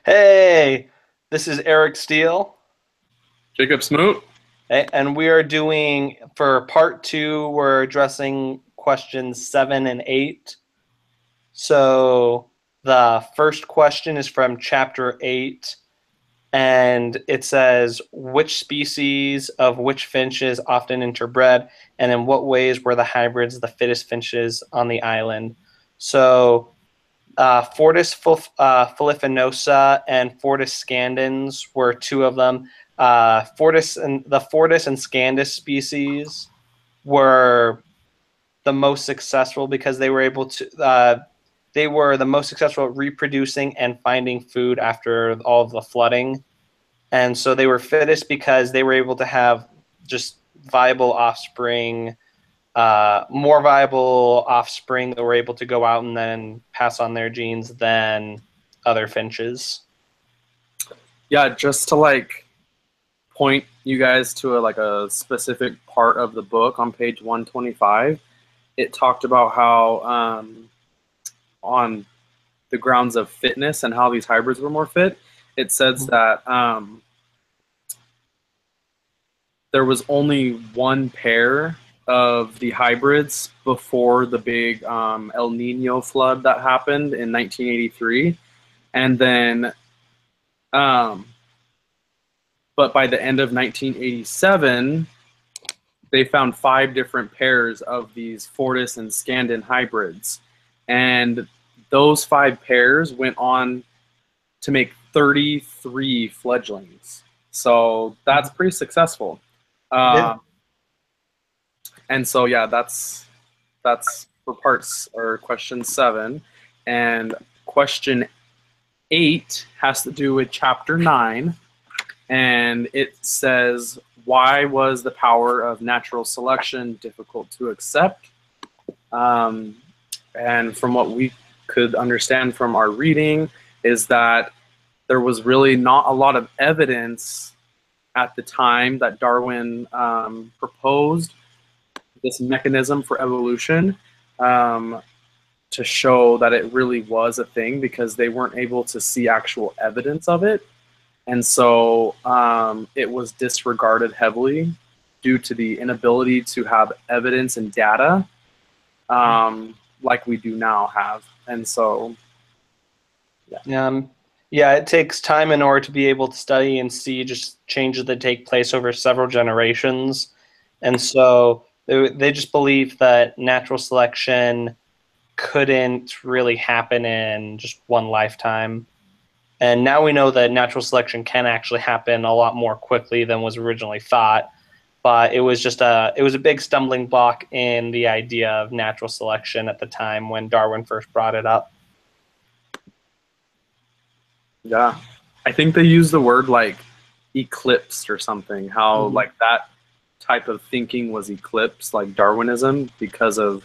Hey, this is Eric Steele, Jacob Smoot. and we are doing for part two. We're addressing questions 7 and 8. So the first question is from chapter 8, and it says, "Which species of which finches often interbred, and in what ways were the hybrids the fittest finches on the island?" So Fortis Philipinosa and Fortis scandens were two of them. Fortis and Scandus species were the most successful because they were the most successful at reproducing and finding food after all of the flooding, and so they were fittest because they were able to have just viable offspring, more viable offspring that were able to go out and then pass on their genes than other finches. Yeah, just to point you guys to a specific part of the book on page 125, it talked about how on the grounds of fitness and how these hybrids were more fit, it says that there was only one pair of the hybrids before the big El Nino flood that happened in 1983, and then but by the end of 1987, they found 5 different pairs of these Fortis and Scandin hybrids. And those 5 pairs went on to make 33 fledglings. So that's pretty successful. Yeah. And so, yeah, that's for parts or question 7. And question 8 has to do with chapter 9. And it says, why was the power of natural selection difficult to accept? And from what we could understand from our reading is that there was really not a lot of evidence at the time that Darwin proposed this mechanism for evolution to show that it really was a thing, because they weren't able to see actual evidence of it. And so it was disregarded heavily due to the inability to have evidence and data like we do now have. And so, Yeah, it takes time in order to be able to study and see just changes that take place over several generations. And so they just believe that natural selection couldn't really happen in just one lifetime. And now we know that natural selection can actually happen a lot more quickly than was originally thought. But it was a big stumbling block in the idea of natural selection at the time when Darwin first brought it up. yeah, I think they use the word like eclipsed or something, how like that type of thinking was eclipsed, like Darwinism, because of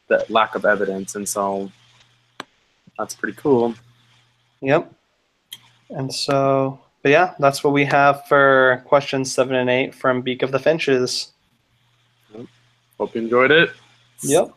the lack of evidence. And so that's pretty cool. Yep. And so, but yeah, that's what we have for questions 7 and 8 from Beak of the Finches. Hope you enjoyed it. Yep.